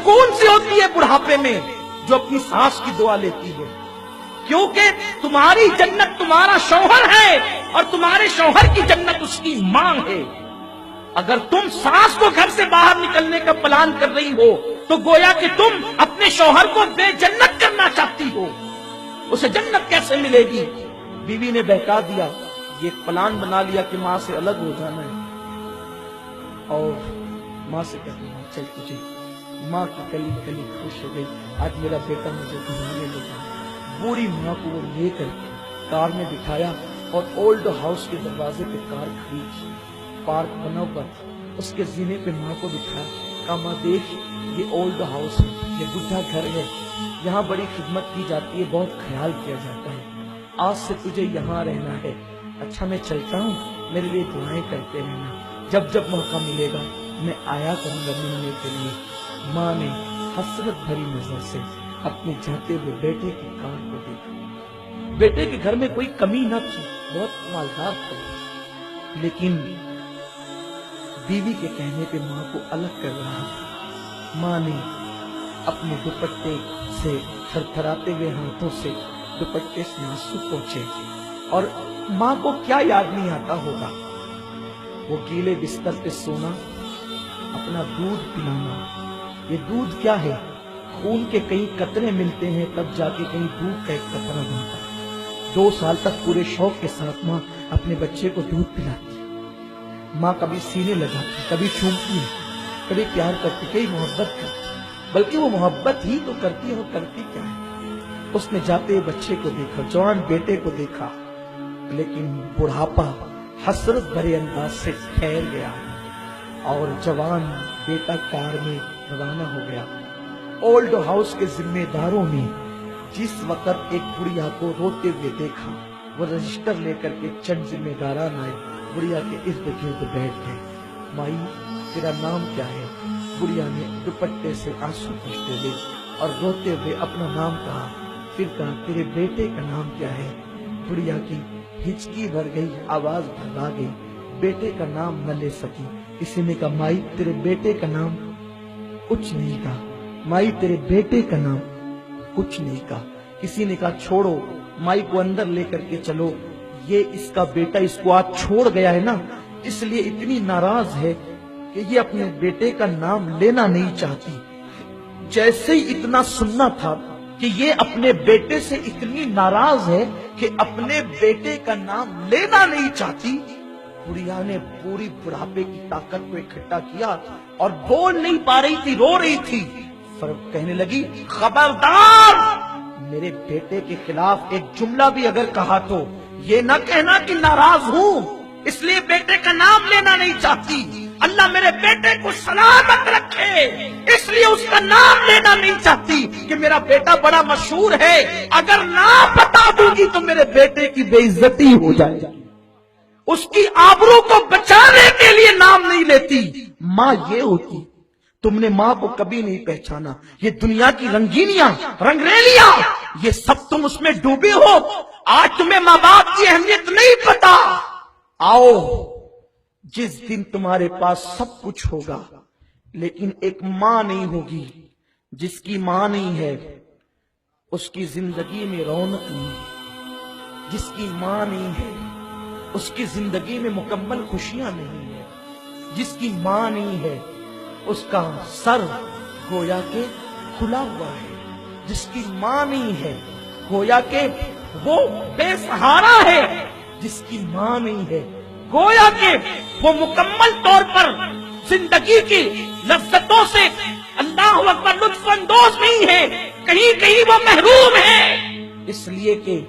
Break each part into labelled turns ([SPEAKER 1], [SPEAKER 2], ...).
[SPEAKER 1] सुकून से होती है बुढ़ापे में जो अपनी सास की दुआ लेती है, क्योंकि तुम्हारी जन्नत तुम्हारा शौहर है और तुम्हारे शौहर की जन्नत उसकी मां है। अगर तुम सास को घर से बाहर निकलने का प्लान कर रही हो तो गोया कि तुम अपने शौहर को बेजन्नत करना चाहती हो। उसे जन्नत कैसे मिलेगी? बीवी ने बहका दिया, ये प्लान बना लिया कि माँ से अलग हो जाना है, और माँ से कहती है चल तुझे। माँ की कली कली खुश हो गई, आज मेरा बेटा मुझे घुमाने लगा। बूढ़ी माँ को वो लेकर कार में बिठाया और ओल्ड हाउस के दरवाजे पे कार खड़ी, पार्क बना हुआ, उसके जीने पे माँ को बिठाया। कहा माँ देख, ये ओल्ड हाउस है, ये बुढ़ा घर है, यहाँ बड़ी खिदमत की जाती है, बहुत ख्याल किया जाता है, आज से तुझे यहाँ रहना है। अच्छा मैं चलता हूँ, मेरे लिए दुआएं करते रहना, जब जब मौका मिलेगा मैं आया करूंगा मिलने के लिए। माँ ने हसरत भरी नजर से अपने जाते हुए बेटे की कार को देखा। बेटे के घर में कोई कमी न थी, बहुत मालदार था, लेकिन बीवी के कहने पे माँ को अलग कर रहा था। माँ ने अपने दुपट्टे से थरथराते हुए हाथों से दुपट्टे से आंसू पोंछे, और माँ को क्या याद नहीं आता होगा, वो गीले बिस्तर पे सोना, अपना दूध पिलाना। ये दूध क्या है? खून के कई कतरे मिलते हैं तब जाके कहीं दूध का एक कतरा बनता है। 2 साल तक पूरे शौक के साथ माँ अपने बच्चे को दूध पिलाती है। माँ कभी सीने लगाती, कभी चूमती है, कभी प्यार करती, कभी मोहब्बत करती, बल्कि वो मोहब्बत ही तो करती है, वो करती क्या है? उसने जाते बच्चे को देखा, जवान बेटे को देखा, लेकिन बुढ़ापा हसरत भरे अंदाज से ठहर गया और जवान बेटा कार में रवाना हो गया। ओल्ड हाउस के जिम्मेदारों ने जिस वक्त एक बुढ़िया को रोते हुए देखा, वो रजिस्टर लेकर के चंद जिम्मेदारान आए, बुढ़िया के इर्द गिर्द बैठ गए। माई तेरा नाम क्या है? बुढ़िया ने दुपट्टे से आंसू पोंछते हुए और रोते हुए अपना नाम कहा। फिर कहा तेरे बेटे का नाम क्या है? बुढ़िया की हिचकी भर गई, आवाज भरवा गई, बेटे का नाम न ले सकी। किसी ने कहा माई तेरे बेटे का नाम? कुछ नहीं कहा। माई तेरे बेटे का नाम? कुछ नहीं कहा। किसी ने कहा छोड़ो, माई को अंदर लेकर के चलो, ये इसका बेटा इसको आज छोड़ गया है ना, इसलिए इतनी नाराज है कि ये अपने बेटे का नाम लेना नहीं चाहती। जैसे ही इतना सुनना था कि ये अपने बेटे से इतनी नाराज है कि अपने बेटे का नाम लेना नहीं चाहती, बुढ़िया ने पूरी बुढ़ापे की ताकत को इकट्ठा किया और बोल नहीं पा रही थी, रो रही थी। फिर कहने लगी खबरदार, मेरे बेटे के खिलाफ एक जुमला भी अगर कहा तो ये न कहना कि नाराज हूँ इसलिए बेटे का नाम लेना नहीं चाहती। अल्लाह मेरे बेटे को सलामत रखे इसलिए उसका नाम लेना नहीं चाहती कि मेरा बेटा बड़ा मशहूर है, अगर नाम बता दूंगी तो मेरे बेटे की बेइज्जती हो जाएगी। उसकी आबरू को बचाने के लिए नाम नहीं लेती। माँ ये होती। तुमने माँ को कभी नहीं पहचाना। ये दुनिया की रंगीनियां, रंगरेलियां, ये सब तुम उसमें डूबे हो। आज तुम्हें माँ बाप की अहमियत नहीं पता। आओ, जिस दिन तुम्हारे पास सब कुछ होगा लेकिन एक माँ नहीं होगी, जिसकी माँ नहीं है उसकी जिंदगी में रौनक नहीं, जिसकी माँ नहीं है उसकी जिंदगी में मुकम्मल खुशियां नहीं है, जिसकी माँ नहीं है उसका सर गोया के खुला हुआ है, जिसकी माँ नहीं है गोया के वो बेसहारा है, जिसकी माँ नहीं है गोया के वो मुकम्मल तौर पर जिंदगी की लज्जतों से अल्लाह अकबर लुत्फ अंदोज नहीं है, कहीं कहीं वो महरूम है। इसलिए कि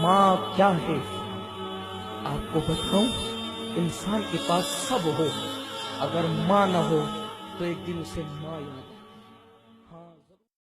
[SPEAKER 1] माँ क्या है आपको बताऊं, इंसान के पास सब हो, अगर माँ न हो तो एक दिन उसे माँ याद